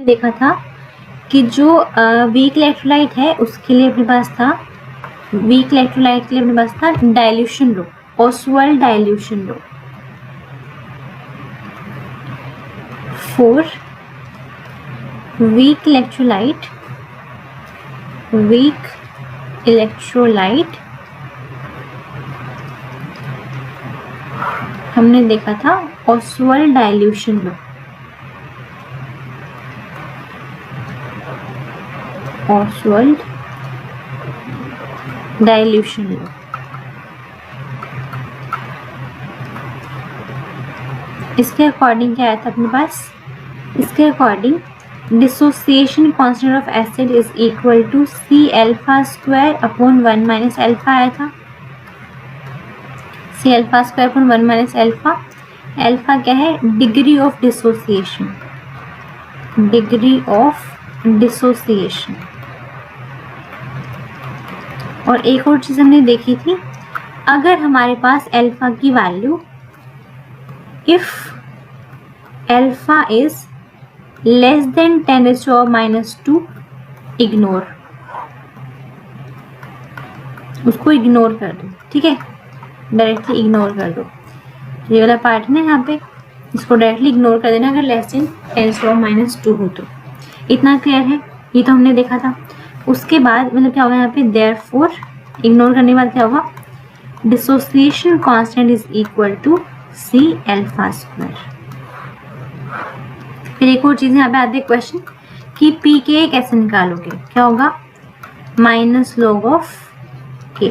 देखा था कि जो वीक इलेक्ट्रोलाइट है उसके लिए अपने पास था, वीक इलेक्ट्रोलाइट के लिए अपने पास था dilution law, ostwald dilution law. For weak electrolyte हमने देखा था ostwald dilution law, ostwald dilution law. इसके अकॉर्डिंग क्या आया था अपने पास, इसके according dissociation constant of acid is equal to C alpha square upon 1 minus alpha आया था। C alpha square upon 1 minus alpha, alpha क्या है, degree of dissociation, degree of dissociation. और एक और चीज हमने देखी थी, अगर हमारे पास अल्फा की value, if alpha is less than 10⁻⁻², ignore, उसको इग्नोर कर दो, ठीक है, डायरेक्टली इग्नोर कर दो। ये वाला पार्ट है ना यहाँ पे, इसको डायरेक्टली इग्नोर कर देना अगर लेस देन 10⁻⁻² हो तो। इतना क्लियर है, ये तो हमने देखा था। उसके बाद मतलब क्या होगा यहाँ पे, देयरफॉर इग्नोर करने के बाद क्या होगा, dissociation constant is equal to C alpha square. फिर एक और चीज यहाँ पे आते हैं क्वेश्चन कि पी के कैसे निकालोगे, क्या होगा, माइनस लॉग ऑफ के,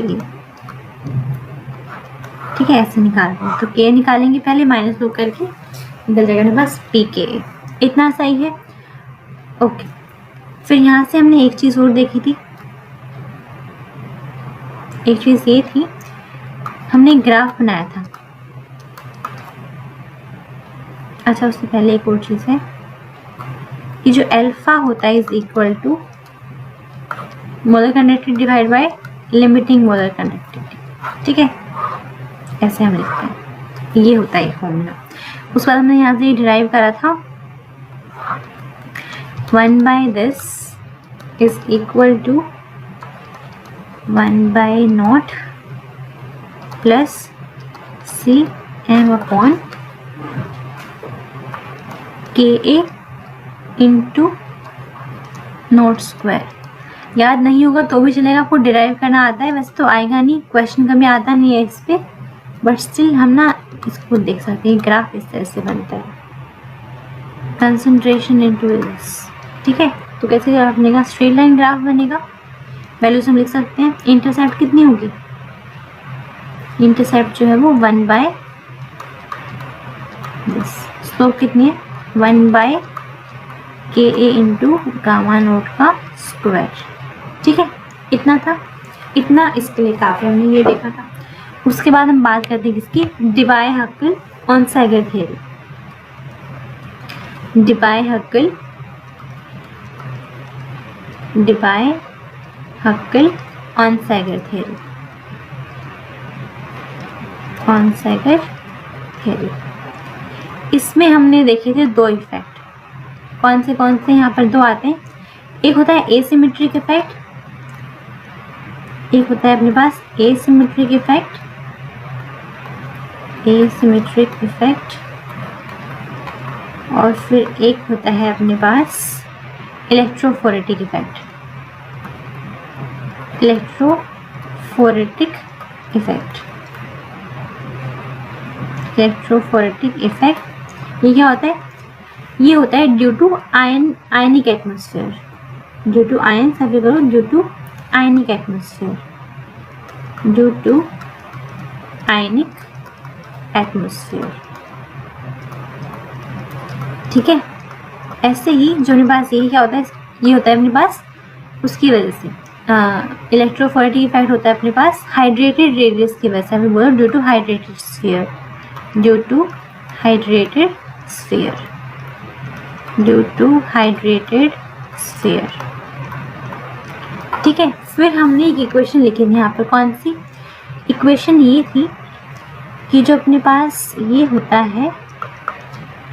ठीक है, ऐसे निकालते हैं। तो के निकालेंगे पहले, माइनस लॉग करके निकल जाएगा मेरे पास पी के। इतना सही है, ओके। फिर यहाँ से हमने एक चीज और देखी थी, एक चीज ये थी, हमने एक ग्राफ बनाया था। अच्छा, उससे पहले एक और चीज है कि जो अल्फा होता है is equal to molar conductivity divide by limiting molar conductivity, ठीक है, ऐसे हम लिखते हैं, ये होता है फॉर्मूला। उसके बाद हमने यहाँ से डिराइव करा था 1 by this is equal to 1/0 plus C M upon K A into note square. याद नहीं होगा तो भी चलेगा, आपको डिराइव करना आता है, वैसे तो आएगा नहीं, क्वेश्चन कभी आता नहीं है इस पे, बट स्टिल हम ना इसको देख सकते हैं। ग्राफ इस तरह से बनता है, कंसंट्रेशन इनटू दिस, ठीक है। तो कैसे ग्राफ बनेगा, स्ट्रेट लाइन ग्राफ बनेगा। वैल्यूज हम लिख सकते हैं, इंटरसेप्ट कितनी होगी, इंटरसेप्ट जो है वो 1 बाय दिस, स्लोप कितनी है 1 बाय के ए इंटू गामा नोट का स्क्वायर, ठीक है। इतना था, इतना इसके लिए काफी, हमने ये देखा था। उसके बाद हम बात करते हैं किसकी, Debye Huckel Onsager theory. Debye Huckel Onsager theory, Onsager theory. इसमें हमने देखे थे दो इफेक्ट, कौन से यहाँ पर दो आते हैं। एक होता है एसिमेट्रिक इफेक्ट, एक होता है अपने पास एसिमेट्रिक इफेक्ट, और फिर एक होता है अपने पास इलेक्ट्रोफोरेटिक इफेक्ट, इलेक्ट्रोफोरेटिक इफेक्ट। ये क्या होता है, ये होता है due to ionic atmosphere, due to ion, सभी करो, due to ionic atmosphere, due to ionic atmosphere, ठीक है। ऐसे ही जो अपने पास ये क्या होता है, ये होता है अपने पास उसकी वजह से, इलेक्ट्रोफोरेटिक इफेक्ट होता है अपने पास हाइड्रेटेड रेडियस की वजह से। हमें बोलो due to hydrated sphere, due to hydrated sphere, due to hydrated sphere, ठीक है। फिर हमने एक इक्वेशन लिखी थी यहाँ पर, कौन सी इक्वेशन, ये थी कि जो अपने पास ये होता है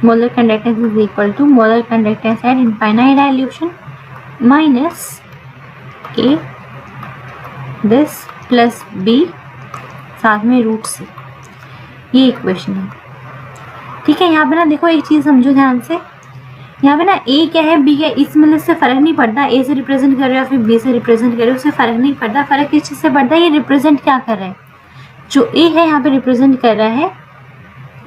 molar conductance is equal to molar conductance at infinite dilution minus A this plus B साथ में रूट सी, ये इक्वेशन है। ठीक है, यहाँ पे ना देखो एक चीज़ समझो ध्यान से, यहाँ पे ना ए क्या है बी क्या है, इस मतलब से फर्क नहीं पड़ता ए से रिप्रेजेंट कर रहे हो या फिर बी से रिप्रेजेंट कर रहे हो, उससे फर्क नहीं पड़ता। फर्क किस चीज़ से पड़ता है, ये रिप्रेजेंट क्या कर रहा है। जो ए है यहाँ पे रिप्रेजेंट कर रहा है,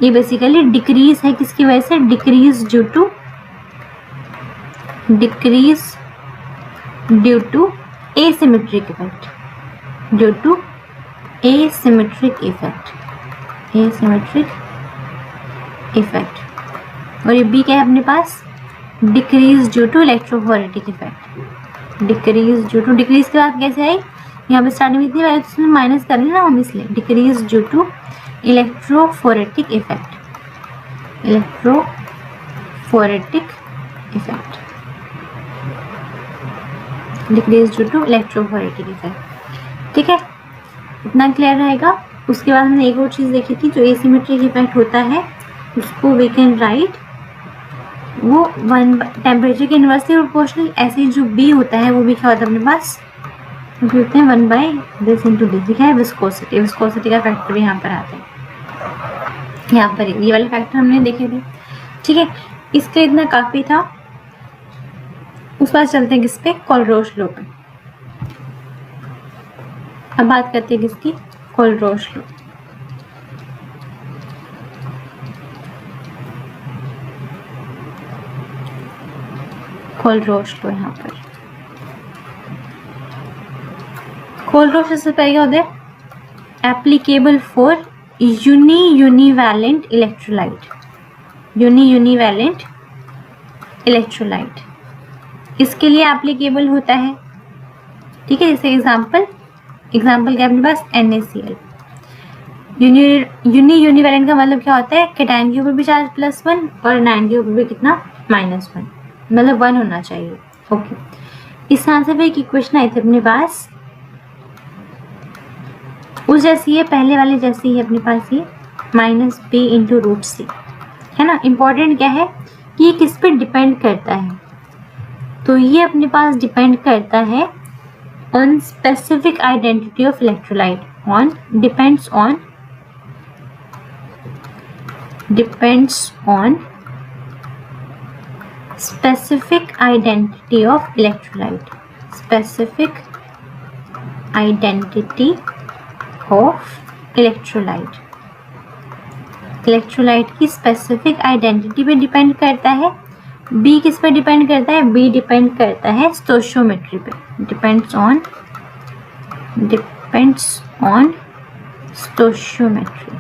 ये बेसिकली डिक्रीज है, किसकी वजह से, decrease due to asymmetric effect, due to asymmetric effect. और ये बी क्या है अपने पास, decrease due to electrophoretic effect. Decrease के बाद कैसे आई, यहाँ पे स्टार्टिंग में इतनी वैल्यू तो उसमें माइनस कर रहे हैं ना हम, इसलिए decrease due to electrophoretic effect, decrease due to electrophoretic effect. ठीक है, इतना क्लियर रहेगा। उसके बाद हमने एक और चीज़ देखी थी, जो एसिमेट्रिक इफेक्ट होता है उसको वी कैन राइट वो टेम्परेचर के इन्वर्सली प्रोपोर्शनल। ऐसे जो बी होता है वो भी क्या होता है अपने पास, होते हैं 1/this इंटू दिस, लिखा है विस्कोसिटी का फैक्टर भी यहाँ पर आता है। यहाँ पर ये वाले फैक्टर हमने देखे थे। ठीक है, इसके इतना काफ़ी था। उस बाद चलते हैं किस पे, कोलरोश लॉ पे। अब बात करते हैं किसकी, कोलरोश लॉ। कोलरोश लॉ यहाँ पर, कोलरोश से पहले क्या होता है, एप्लीकेबल फॉर यूनिवैलेंट इलेक्ट्रोलाइट, इसके लिए एप्लीकेबल होता है। ठीक है, जैसे एग्जांपल क्या अपने पास NaCl। यूनिवैलेंट का मतलब क्या होता है, कैटायन के ऊपर भी चार्ज +1 और एनायन के ऊपर भी कितना, -1, मतलब 1 होना चाहिए। ओके, इस तरह से फिर एक इक्वेशन आई थी अपने पास, उस जैसी है, पहले वाले जैसी है अपने पास, ये -b इंटू रूट सी है ना। इम्पॉर्टेंट क्या है कि ये किस पे डिपेंड करता है, तो ये अपने पास डिपेंड करता है on specific identity of electrolyte, depends on specific identity of electrolyte, electrolyte की स्पेसिफिक आइडेंटिटी पे डिपेंड करता है। बी किस पे डिपेंड करता है, बी डिपेंड करता है स्टोइचियोमेट्री पे, डिपेंड्स ऑन स्टोइचियोमेट्री।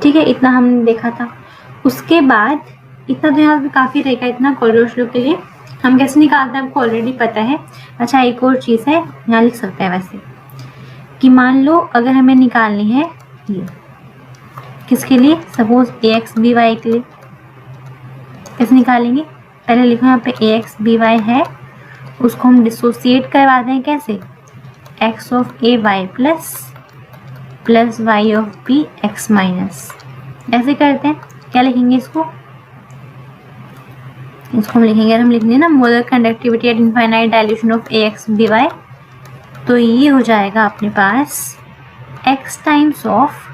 ठीक है, इतना हमने देखा था। उसके बाद इतना तो यहाँ पे काफ़ी रहेगा, इतना कोलरोश लॉ के लिए। हम कैसे निकालते हैं आपको ऑलरेडी पता है। अच्छा, एक और चीज़ है, यहाँ लिख सकते हैं वैसे, कि मान लो अगर हमें निकालनी है ये किसके लिए, सपोज AX/BY के लिए, कैसे निकालेंगे, पहले लिखो यहाँ पे AX/BY है, उसको हम डिसोसिएट करवाते हैं कैसे, x of A y plus y of B x minus, ऐसे करते हैं। क्या लिखेंगे इसको हम लिखेंगे, हम लिखेंगे ना molar conductivity eight infinite dilution of AX/BY, तो ये हो जाएगा अपने पास x टाइम्स ऑफ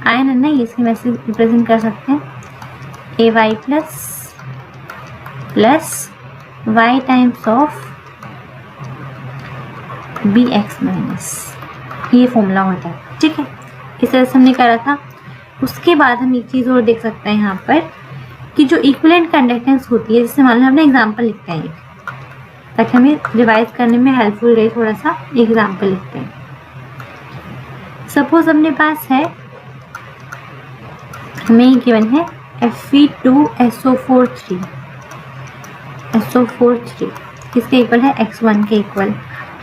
आयन है ना, ये इसके वैसे रिप्रेजेंट कर सकते हैं AY plus y times of BX minus, ये फॉर्मूला होता है। ठीक है, इस तरह से हमने करा था। उसके बाद हम एक चीज़ और देख सकते हैं यहाँ पर, कि जो इक्विवेलेंट कंडक्टेंस होती है, जैसे मान लो हमने एग्जांपल लिखते हैं ताकि हमें रिवाइज करने में हेल्पफुल रहे, थोड़ा सा एग्जांपल लिखते हैं। सपोज अपने पास है, हमें गिवन है Fe2SO4 3 किसके इक्वल है, x1 के इक्वल।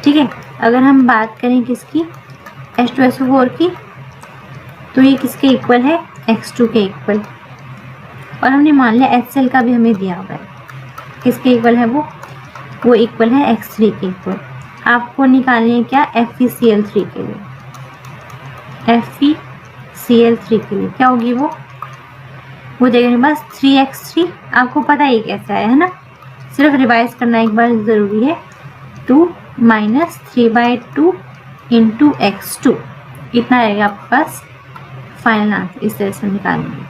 ठीक है, अगर हम बात करें किसकी, H2SO4 की, तो ये किसके इक्वल है, x2 के इक्वल। और हमने मान लिया HCl का भी हमें दिया हुआ है, किसके इक्वल है वो इक्वल है x3 के इक्वल। आपको निकालनी है क्या, FeCl3 के लिए। FeCl3 के लिए क्या होगी वो जाएगा मेरे पास 3x3। आपको पता ही कैसा है ना, सिर्फ रिवाइज करना एक बार ज़रूरी है। 2 माइनस 3/2 इंटू x2, इतना रहेगा आपके पास फाइनल आंसर। इस तरह से निकालेंगे,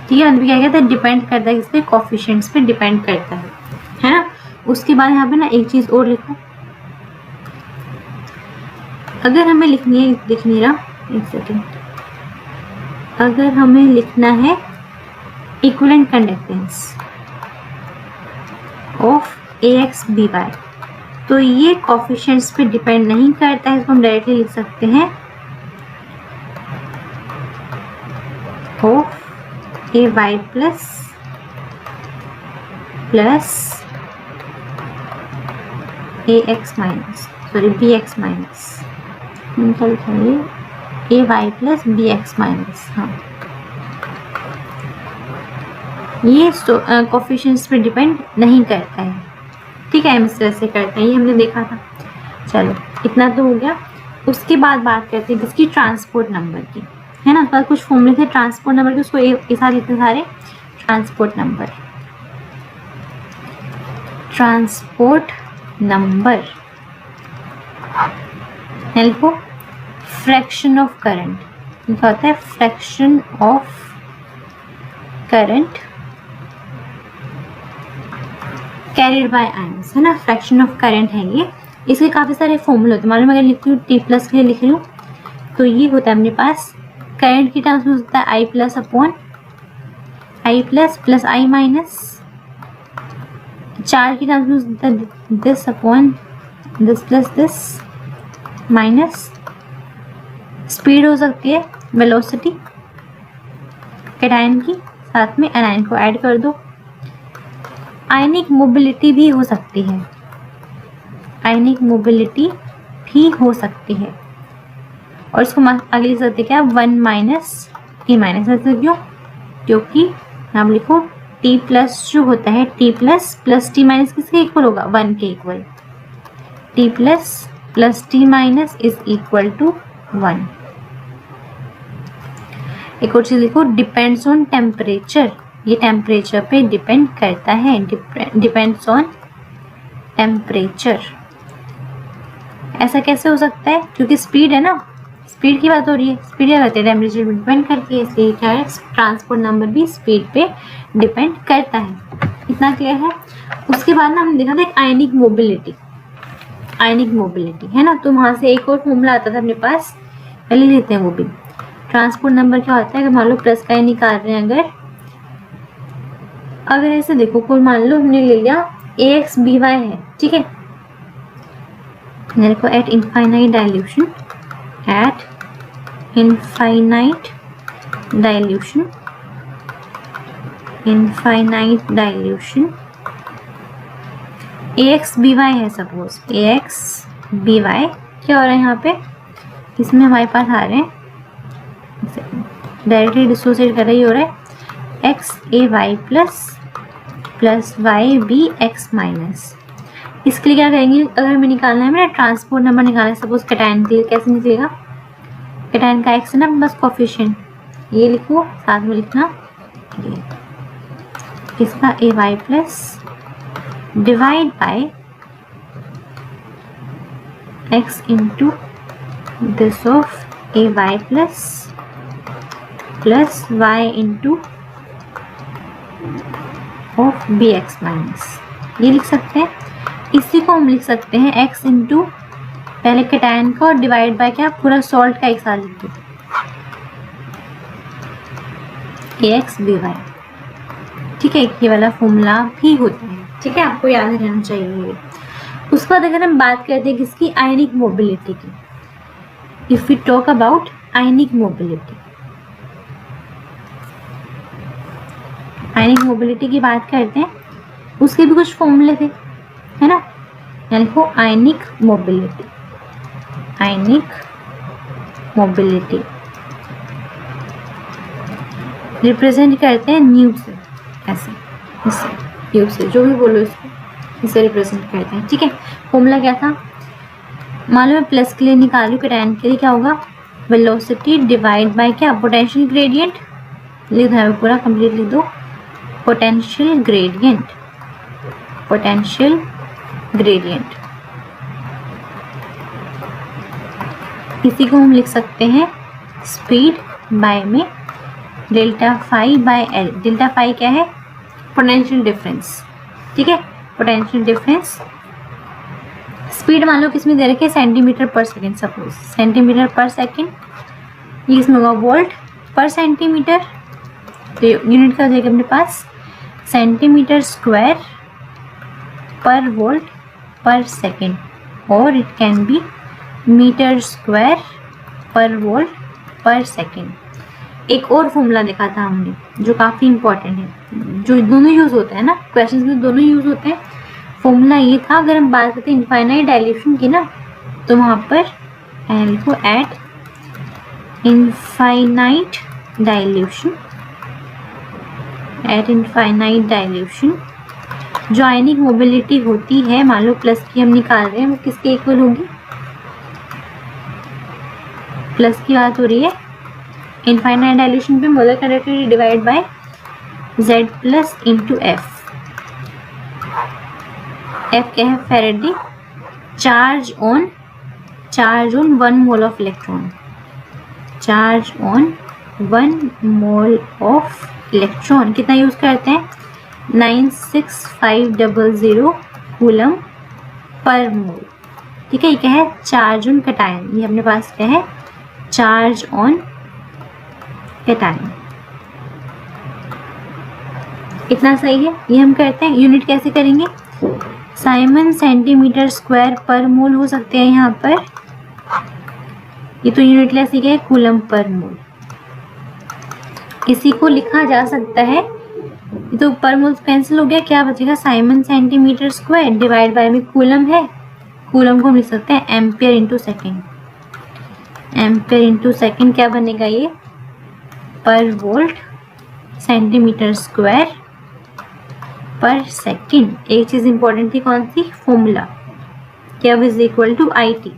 ठीक है। अभी क्या कहते हैं, डिपेंड करता है इस पे, कोफिशिएंट्स पे डिपेंड करता है ना। उसके बाद यहाँ पे ना एक चीज़ और लिखो, अगर हमें लिखनी है, दिख नहीं रहा, एक सेकेंड, अगर हमें लिखना है इक्विवेलेंट कंडक्टेंस ऑफ AX/BY, तो ये कोफिशिएंट्स पे डिपेंड नहीं करता है, इसको हम डायरेक्टली लिख सकते हैं of AY plus AX minus, sorry BX minus, निकल जाइए, AY प्लस BX माइनस। हाँ, ये कोफिशिएंट्स पे डिपेंड नहीं करता है, ठीक है। हम इस तरह से करते हैं, ये हमने देखा था। चलो इतना तो हो गया। उसके बाद बात करते हैं किसकी, ट्रांसपोर्ट नंबर की, है ना। तो कुछ फॉर्मूले थे ट्रांसपोर्ट नंबर के, उसको एक साथ लिखते सारे। ट्रांसपोर्ट नंबर लिखो, फ्रैक्शन ऑफ करंट, लिखा होता है fraction of current carried by ions, है ना। फ्रैक्शन ऑफ करंट है ये, इसके काफ़ी सारे फॉर्मूले होते हैं। मालूम अगर लिख लूँ T प्लस के लिए लिख लूँ तो ये होता है अपने पास करंट की टर्म्स में होता है I plus upon I plus plus I minus, charge की टर्म्स में होता है this upon this plus this minus, speed हो सकती है वेलोसिटी कैटायन की, साथ में एनायन को ऐड कर दो। आयनिक मोबिलिटी भी हो सकती है, आयनिक मोबिलिटी भी हो सकती है, और इसको आगे लिख सकते क्या, 1 माइनस T माइनस, ऐसा क्यों, क्योंकि नाम लिखो T प्लस जो होता है, T plus plus T minus किसके इक्वल होगा, 1 के इक्वल। T plus plus T minus is equal to 1। एक और चीज लिखो, डिपेंड्स ऑन टेम्परेचर, ये टेम्परेचर पे डिपेंड करता है, डिपेंड्स ऑन टेम्परेचर। ऐसा कैसे हो सकता है, क्योंकि स्पीड है ना, स्पीड की बात हो रही है, स्पीड क्या करती है, टेम्परेचर पे डिपेंड करती है, इसलिए क्या है, ट्रांसपोर्ट नंबर भी स्पीड पे डिपेंड करता है। इतना क्लियर है। उसके बाद ना हमने देखा था एक आयनिक मोबिलिटी, है ना। तो वहाँ से एक और फॉर्मूला आता था अपने पास, पहले लेते हैं वो भी। ट्रांसपोर्ट नंबर क्या होता है, अगर मान लो प्लस का ही निकाल रहे हैं, अगर ऐसे देखो, कोई मान लो हमने ले लिया AX/BY है, ठीक है। देखो एट इनफाइनाइट डाइल्यूशन, AX/BY है, सपोज AX/BY क्या हो रहा है यहाँ पे, इसमें हमारे पास आ रहे हैं, डायरेक्टली डिसोसिएट कर रही हो रहा है, XAY प्लस YBX माइनस। इसके लिए क्या करेंगे, अगर हमें निकालना है, मेरा ट्रांसपोर्ट नंबर निकालना है, सपोज कैटायन के लिए, कैसे निकलेगा, कैटायन का X है ना बस कोफिशिएंट, ये लिखो, साथ में लिखना ये इसका AY plus divide by X into this of AY plus Y into of BX minus, ये लिख सकते हैं। इसी को हम लिख सकते हैं X इंटू पहले कैटायन का और डिवाइड बाय क्या, पूरा सॉल्ट का एक साथ लिख दो, AX/BY, ठीक है। ये वाला फॉर्मूला भी होता है, ठीक है, आपको याद रहना चाहिए। उसके बाद अगर हम बात करते हैं किसकी, आयनिक मोबिलिटी की, if we talk about ionic mobility की बात करते हैं, उसके भी कुछ फॉर्मूले थे, है ना। यानी को आयनिक मोबिलिटी रिप्रेजेंट करते हैं न्यू से, ऐसे इससे न्यू से, जो भी बोलो इसको, इसे रिप्रेजेंट करते हैं, ठीक है। फॉर्मूला क्या था, मान लो मैं प्लस के लिए निकाल रही हूँ, कैटायन के लिए क्या होगा, वेलोसिटी डिवाइड बाय क्या, पोटेंशियल ग्रेडियंट। लिख दो पूरा कंप्लीट लिख दो, पोटेंशियल ग्रेडियंट, पोटेंशियल ग्रेडियंट। इसी को हम लिख सकते हैं स्पीड बाय में delta phi by L. Delta phi क्या है, पोटेंशियल डिफरेंस, ठीक है, पोटेंशियल डिफरेंस। स्पीड मान लो किसमें दे रखे, सेंटीमीटर पर सेकेंड, सपोज सेंटीमीटर पर सेकेंड, ये इसमें होगा वोल्ट पर सेंटीमीटर, तो यूनिट का हो जाएगा अपने पास centimetre square per volt per second, और it can be metre square per volt per second. एक और फॉर्मूला देखा था हमने जो काफ़ी इंपॉर्टेंट है, जो दोनों यूज़ होते हैं ना, क्वेश्चंस में दोनों यूज़ होते हैं। फॉर्मूला ये था, अगर हम बात करते हैं इनफाइनाइट डायल्यूशन की ना, तो वहाँ पर एल को eight infinite dilution, eight infinite dilution जो आयनिक मोबिलिटी होती है, मान लो प्लस की हम निकाल रहे हैं, वो किसके इक्वल होगी, प्लस की बात हो रही है। इनफाइनाइट डायल्यूशन पे molar conductivity divide bye Z plus into F. F क्या है, Faraday charge on 1 mole of electron, charge on 1 mole of electron कितना यूज करते हैं, 96500 कूलम पर मोल, ठीक है। ये क्या है, चार्ज ऑन कैटायन, ये अपने पास क्या है, चार्ज ऑन कैटायन। इतना सही है, ये हम करते हैं। यूनिट कैसे करेंगे, साइमन सेंटीमीटर स्क्वायर पर मोल हो सकते हैं यहाँ पर, ये तो यूनिट लेस ही है, कूलम पर मोल। इसी को लिखा जा सकता है, ये तो पर मोल कैंसिल हो गया, क्या बचेगा, siemens centimetre square divide by में कूलम है, कूलम को हम लिख सकते हैं ampere into second, ampere into second क्या बनेगा ये, per volt centimetre square per second. एक चीज इंपॉर्टेंट थी, कौन सी, फॉर्मूला, क्या is equal to I T.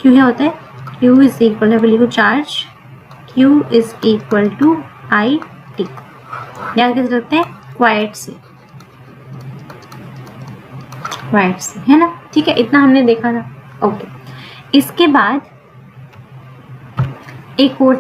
Q क्या होता है, Q is equal to charge, Q is equal to I T. याद कैसे रखते हैं, क्वाइट से, क्वाइट से, है ना, ठीक है। इतना हमने देखा था, ओके। इसके बाद एक और था,